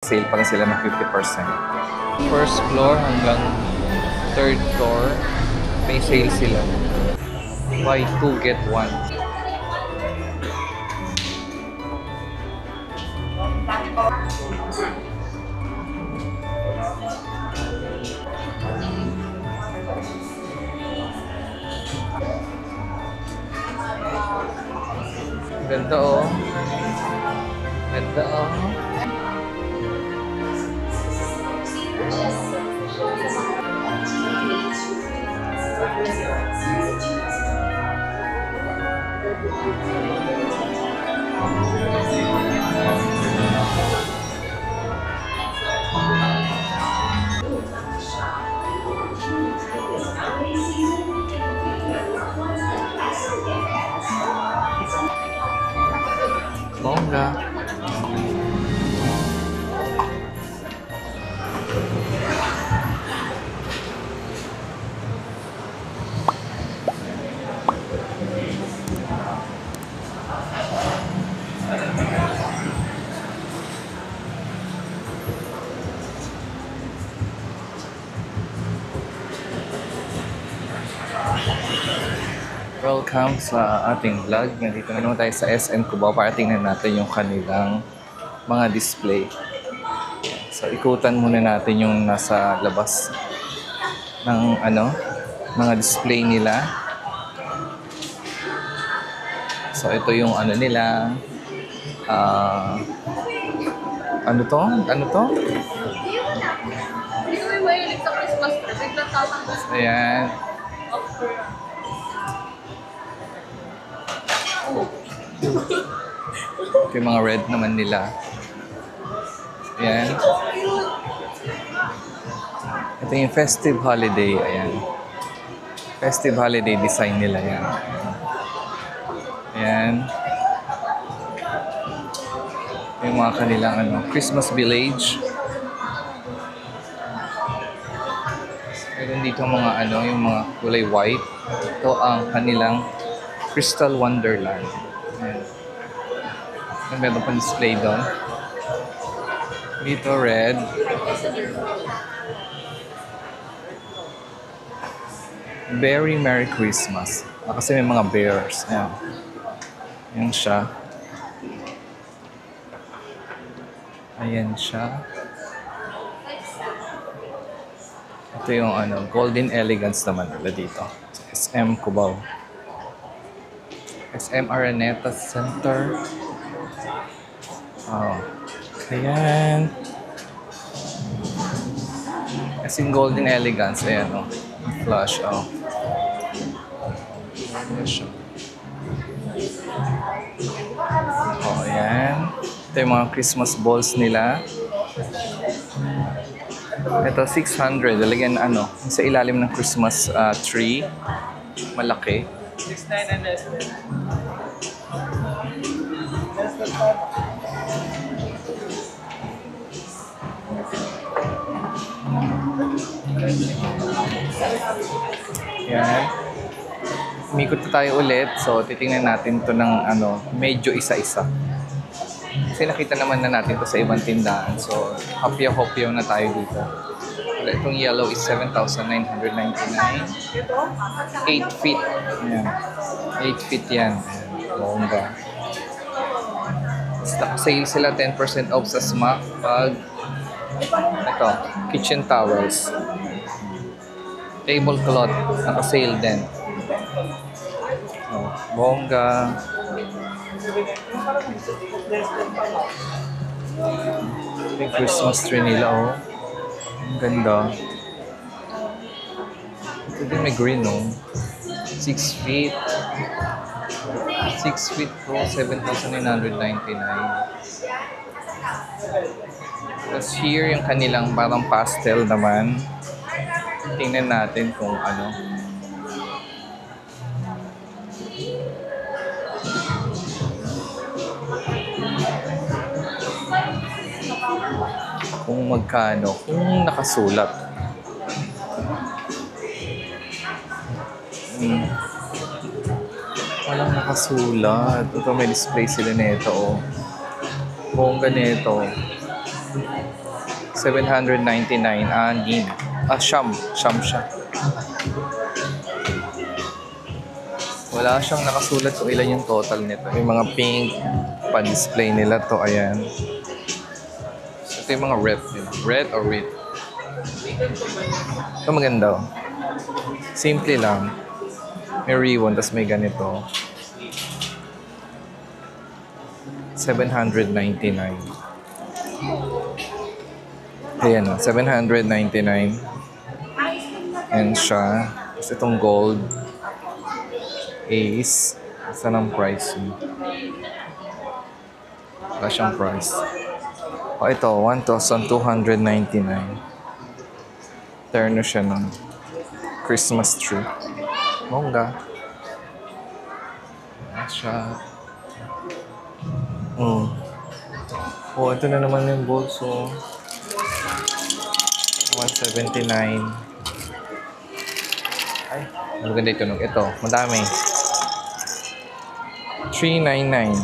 Sale pa rin sila ng 50%. First floor hanggang third floor, may sale sila. Buy 2, get 1. Ganda oh. Ganda oh. Bongga. Welcome sa ating vlog. Nandito na naman tayo sa SM Cubao para tingnan natin yung kanilang mga display. So, ikutan muna natin yung nasa labas ng mga display nila. So, ito yung nila. Ano to? Hindi ko may mahilig sa Christmas tree. Nagtatapos. Ayan. Ito yung mga red naman nila. Ayan. Ito yung festive holiday. Ayan. Festive holiday design nila yan. Ayan. Yung mga kanilang Christmas village. Meron dito mga yung mga kulay white. Ito ang kanilang Crystal Wonderland. Ayan. Meron pang display doon. Dito red. Very Merry Christmas. Kasi may mga bears. Ayan. Ayan siya. Ayan siya. Ito yung Golden Elegance naman nila dito. SM Cubao. SM Araneta Center. Oh. Ayan. Kasing Golden Elegance. Ayan o. Flush. Oh. Oh, ayan. Ito yung mga Christmas balls nila. Ito, 600. Lalagyan sa ilalim ng Christmas tree. Malaki. 6.9 and less. Yan. Umikot na tayo ulit. So, titingnan natin to ng medyo isa-isa. Kasi nakita naman na natin to sa ibang tindahan. So, hopyaw-hopyaw na tayo dito. Itong yellow is 7,999. 8 feet. Ayan. 8 feet yan. Bongga. Sale sila 10% off sa SMAC pag kitchen towels. Tablecloth. Naka-sale din. Oh, bongga. Yung Christmas tree nila, oh. Ang ganda. Ito din may green, oh. 6 feet. 6 feet to 7,999. Tapos here yung kanilang parang pastel naman. Tingnan natin kung kung magkano, kung nakasulat. Walang nakasulat. Ito may display sila nito, oh. Bongga nito. 799, anim. Siyam. Siyam siya. Wala siyang nakasulat kung ilan yung total nito. Yung mga pink pa-display nila to. Ayan. Ito yung mga red. Red or red. Ito maganda. Simple lang. May ribbon, tapos may ganito. 799. Ayan o, 799. Ayan siya. Tapos itong gold is isa ng price. Wala siyang price. O ito, 1,299. Terno siya ng Christmas tree. Bongga. Ayan siya. Oh, ito na naman yung bolso. 179. Ay, maganda ito. Ito, madami. 399.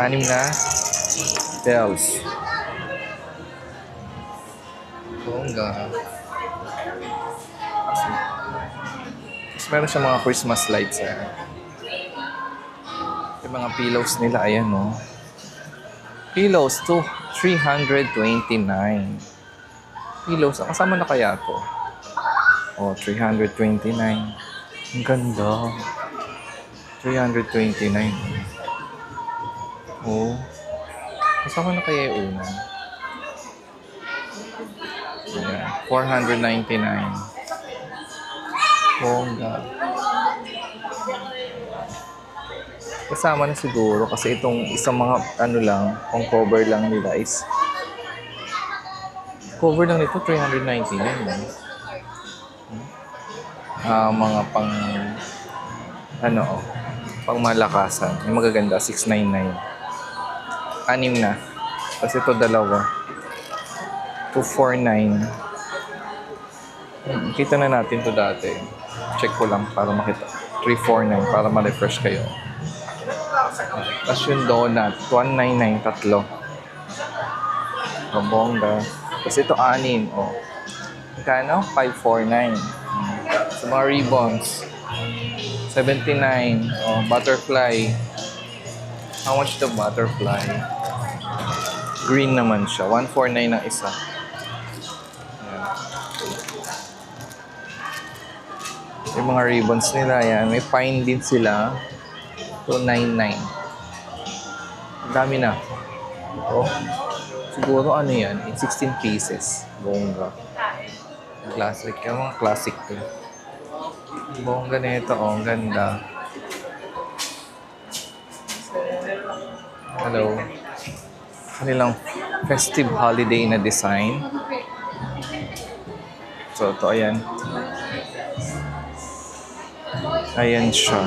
Anim na bells. Bongga. Tapos meron siya mga Christmas lights. Yung mga pillows nila, ayan o. Pillows to 329. Pillows, kasama na kaya to? Oh, 329. Ang ganda. 329. Oh. Kasama na kaya yung una? Ayan. 499. Bongga. Kasama na siguro kasi itong isang mga ano lang, kung cover lang nila is cover lang nito 399. Mga pang ano, pang malakasan. Yung magaganda 699. Anim na. Kasi ito dalawa. 249. Kita na natin to dati. Check ko lang para makita. 349 para ma-refresh kayo. Tapos yung donut, 199, tatlo. Bongga. Tapos ito, anin. O. Kano? 549. Sa mga ribbons, 79. O, butterfly. How much the butterfly? Green naman siya. 149 ang isa. Ayan. Yung mga ribbons nila, yan. May pine din sila. 299. Ang dami na. Oh. Siguro ano yan? In 16 pieces. Bongga. Classic. Yung mga classic to. Bongga na ito. Oh, ang ganda. Hello. Kanilang festive holiday na design. So, ito. Ayan. Ayan siya.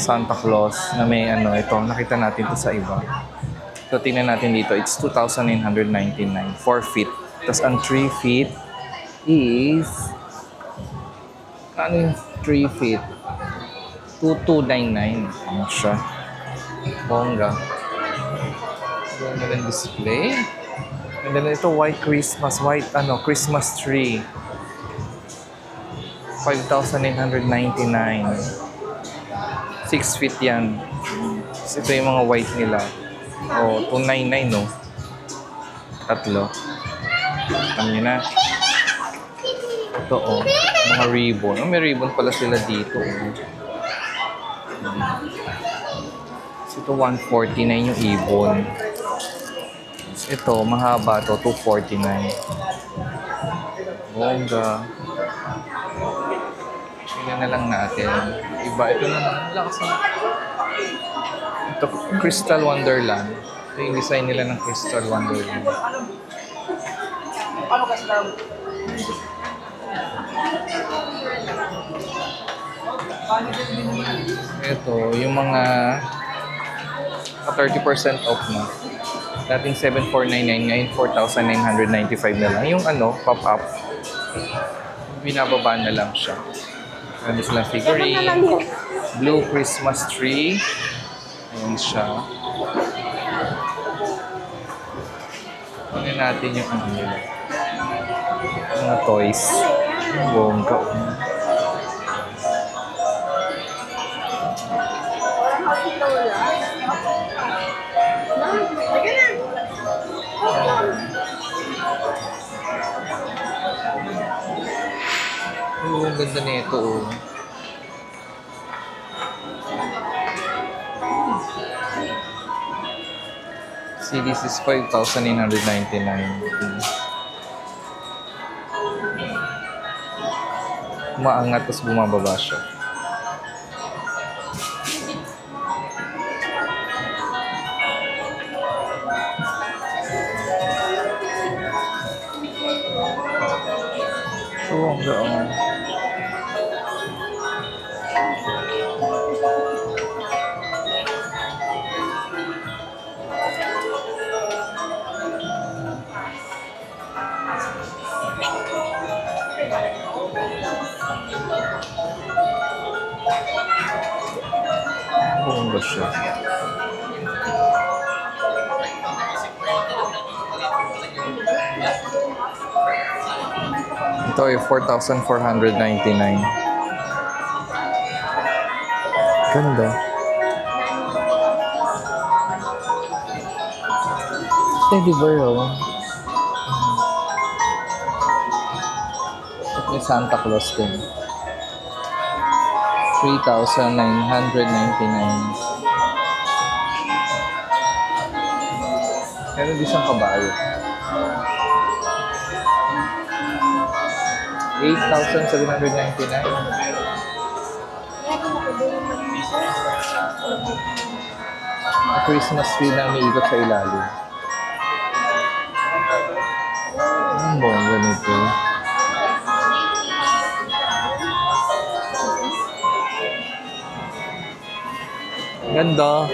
Santa Claus na may ano, ito, nakita natin to sa iba. So, tingnan natin dito. It's 2,999. 4 feet. Tapos, ang 3 feet is... Ano yung 3 feet? 2,299. Ano siya? Bongga. Bongga ng display. And then ito, white Christmas. White, ano, Christmas tree. 5,999. 6 feet yan. Ito yung mga white nila. Oh, 299 no. Tatlo. Alam nyo na. Ito oh. Mga ribbon. Oh, may ribbon pala sila dito. So, ito 149 yung ibon. Ito, mahaba to. 249. Bongga. Tingnan na lang natin. Iba. Ito na. Lakas na. Ito, Crystal Wonderland. Ito yung design nila ng Crystal Wonderland. Ito, yung mga 30% off na. Dating 7,499, ngayon 4,995 na lang. Yung ano, pop-up. Binababa na lang siya. Ano silang figurine. Blue Christmas tree. Ayan siya. Tingnan natin yung ano nila. Mga toys. Ang bongga. Oo, ang ganda nito. Oh. See, this is 5,999. Umaangat tapos bumababa siya. Oo, ang gaan. Oo, ba siya? Ito ay 4,499. Ganda. Teddy bear, oh. At may Santa Claus din. 3,999. Meron din siyang kabayo. 8,799. Ang Christmas tree na may ikot sa ilalim. Ang bongga nito. Ganda.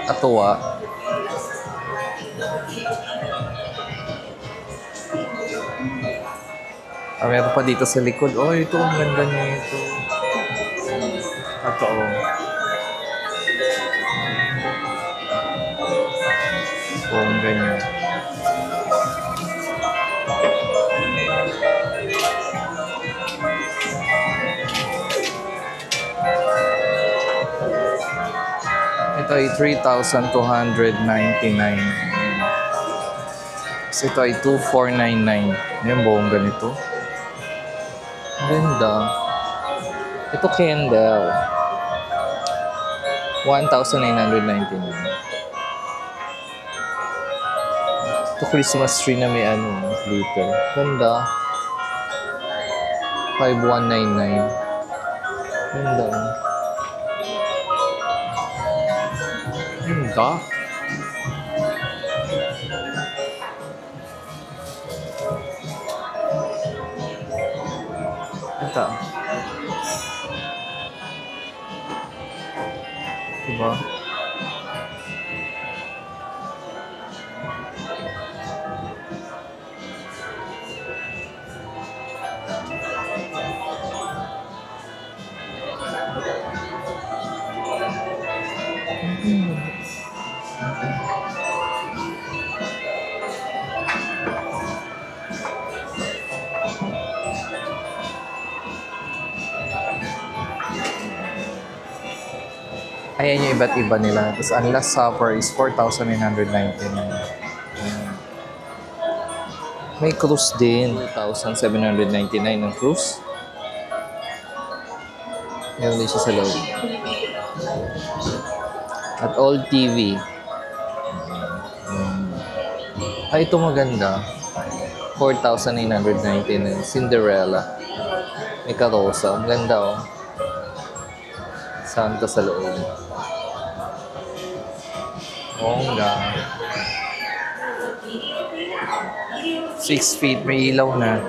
Katuwa. Meron pa dito sa likod. Oh, ito ang ganda nito. Ito, oh. Ito ang ganyan. Ito ay 3,299. So ito ay 2,499. Yung bongga nito. Ganda. Ito candle. 1,999. Ito Christmas tree na may ano, glitter. Ganda. 5,199. Ganda. Ganda. Ito. Diba? Ayan yung iba't iba nila. Tapos ang last supper is 4,999. May cruise din. 2,799 ng cruise. Meron din siya sa loob. At all TV. Ay, ito maganda. 4,999. Cinderella. May karosa. Ang ganda, oh. Santa sa loob. Bongga. 6 feet, may ilaw na.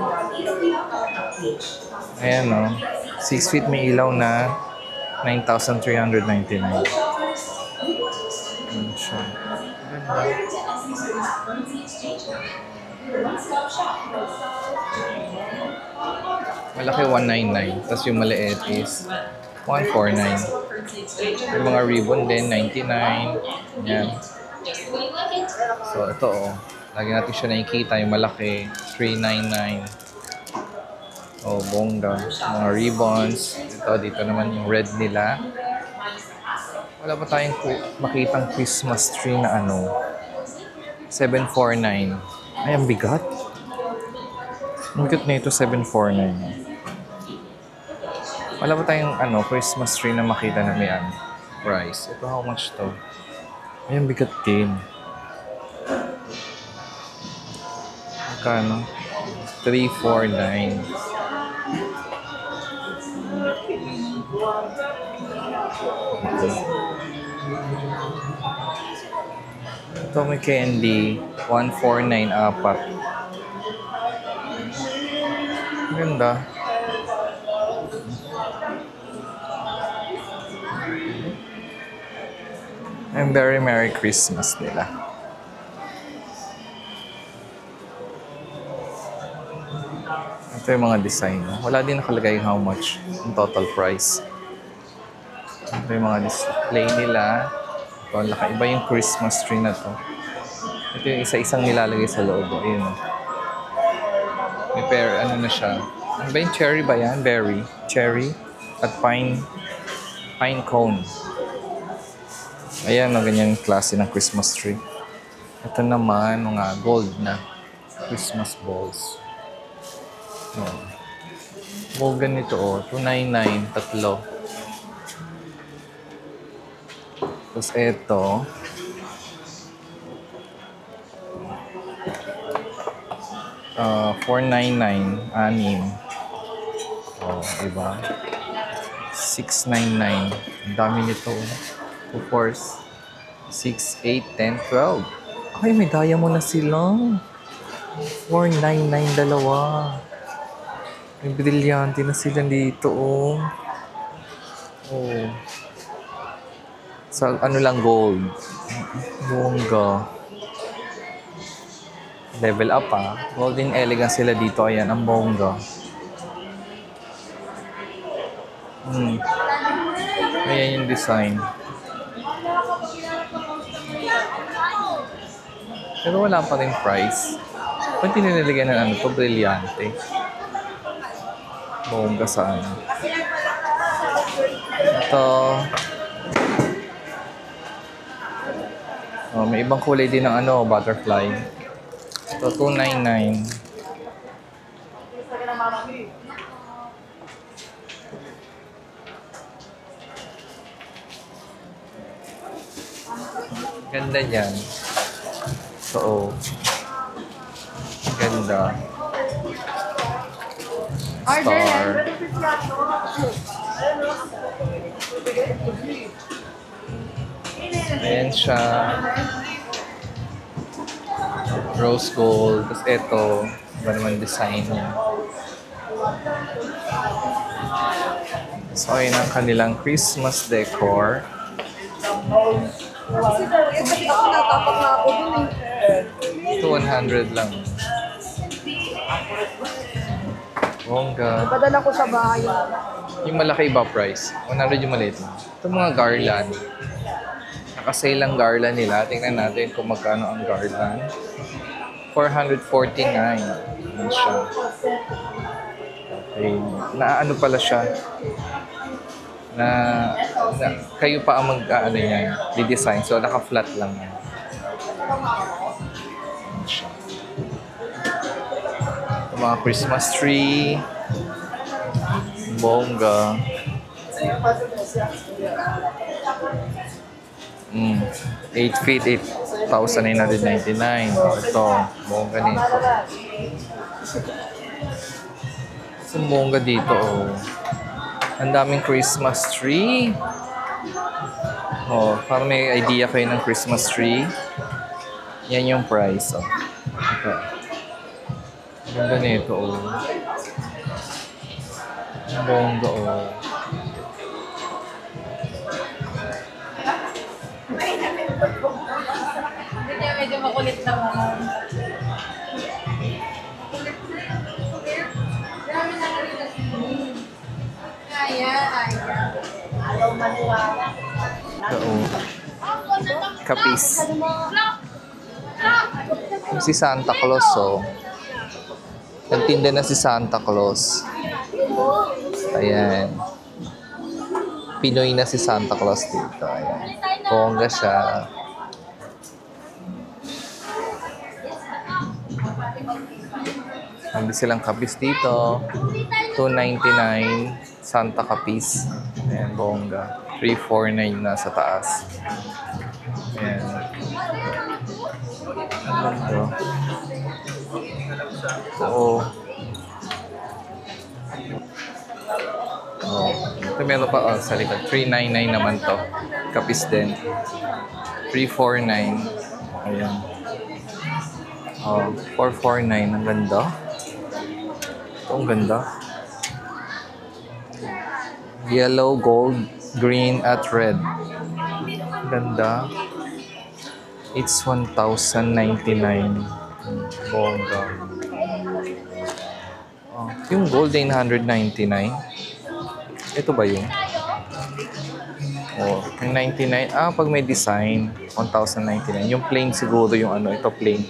Ayan, o. 6 feet, may ilaw na. 9,399. Ayan siya. Ganda. Malaki 199. Tapos yung maliit is 149. Yung mga ribbon din, 99. Yan. So, ito oh. Lagi natin siya nakikita, yung malaki. 399. Oh, bongga. Mga ribbons. Dito naman yung red nila. Wala pa tayong makitang Christmas tree na ano. 749. Ay, ang bigat. Ang bigat na ito, 749. Wala pa tayong Christmas tree na makita na may price. Ito, how much to? Ay, ang bigat din. Magkano? 349. Ito may candy. 149 apat. Ganda. And very Merry Christmas nila. Ito yung mga design. Wala din nakalagay how much yung total price. Ito yung mga display nila. Ito, iba yung Christmas tree na to. Ito yung isa-isang nilalagay sa loob. Ayun. May na siya. Ano ba yung cherry ba yan? Berry. Cherry. At pine cone. Ayan, ganyan yung klase ng Christmas tree. Ito naman, mga gold na Christmas balls. Ball ganito, 299, tatlo. Tapos ito, $499, anim. Diba? $699. Ang dami nito. Of course, 6, 8, 10, 12. Ay, may diamond na sila. $499 dalawa. May brilyante na sila dito, oh. Sa lang, gold. Bongga. Level up, Golden elegant sila dito. Ayan, ang bongga. Ayan yung design. Pero wala pa rin price. Ba't tinilagyan ng to? Brilyante. Bongga sa Ito. May ibang kulay din ng butterfly. Ito, $299. Ganda yan. So, ganda. Star. Ayan siya. Rose gold. Tapos ito, iba naman design niya. So, ayun ang kanilang Christmas decor. Kasi ako natapak na ako dun Ito, 100 lang. Bongga. Padala ko sa bahay. Yung malaki ba price? 100 yung maliit. Ito mga garland. Nakasale ang garland nila. Tingnan natin kung magkano ang garland. $449. Yan siya. Okay. Pala siya. Kayo pa ang yan, di-design. So, naka-flat lang yan. Yan siya. Ito mga Christmas tree. Bongga. 8 feet, 8,999. Ito, bongga nito. Sa bongga dito, ang daming Christmas tree. Para may idea kayo ng Christmas tree. Yan yung price, Okay. Ganda nito, Bongga, Medyo makulit naman. Ayaw maniwala. Ito, Capiz. Si Santa Claus, oh. Nagtinda na si Santa Claus. Ayan. Pinoy na si Santa Claus dito. Ayan. Bongga siya. Hindi silang kapis dito. $2.99 Santa Capiz. Ayan, bongga. $3.49 na sa taas. Ayan. Ano to? Oo. Oh. Ito meron pa sa likod. $3.99 naman to. Kapis din. $3.49. Ayan. Oh, $4.49. Ang ganda. Ito ang ganda. Yellow, gold, green, at red. Ganda. It's $1,099. Bongga. Oh, yung gold ay $999. Ito ba yun? Oh, yung 99. Ah, pag may design, $1,099. Yung plain siguro yung ano, ito plain.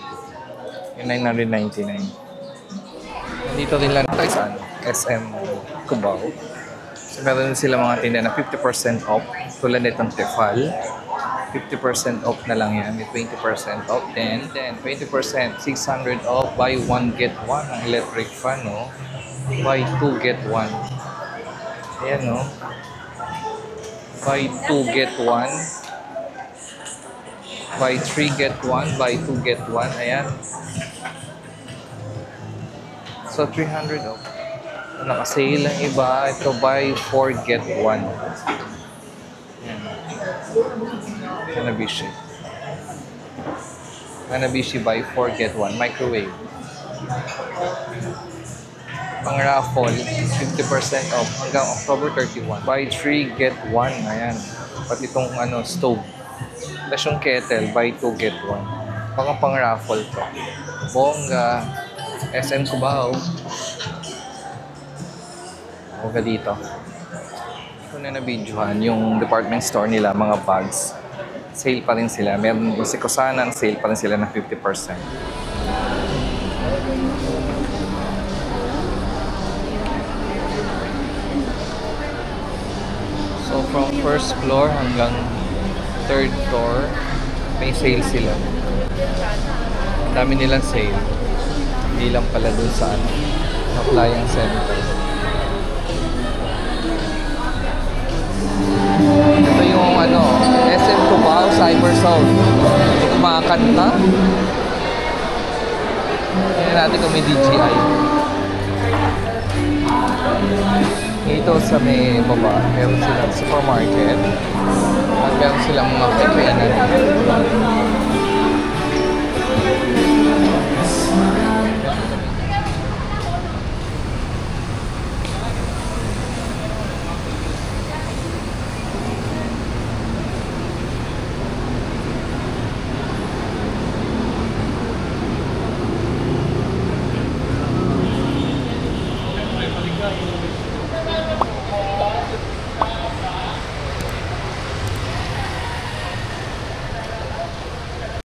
Yung $999. Dito rin lang tayo sa SM Cubao. So, meron sila mga tinda na 50% off. Tulad nitong Tefal. 50% off na lang yan. May 20% off. Then 20%. 600 off. Buy one, get one. Ang electric fan, no? Buy two, get one. Ayan, no? Buy two, get one. Buy three, get one. Buy two, get one. Ayan. So, 300 off. Nakasale ang iba. Ito, buy 4, get 1. Yan. Hanabishi. Hanabishi, buy 4, get 1. Microwave. Pang raffle, 50% off hanggang October 31. Buy 3, get 1. Ayan. Pati itong stove. Tapos yung kettle, buy 2, get 1. Pang raffle to. Bongga. SM Cubao. Huwag dito. Ito na na-videohan yung department store nila, mga bags. Sale pa rin sila. Meron si Kusanan, sale pa rin sila ng 50%. So from first floor hanggang third floor, may sale sila. Ang dami nilang sale. Hindi lang pala dun sa Appliance Center. Ito yung SM Cubao Cyber Sound. Hindi ko makakanta. Tingnan natin kung may DJI. Ito sa may baba, meron silang supermarket. At meron silang mga kaibianan.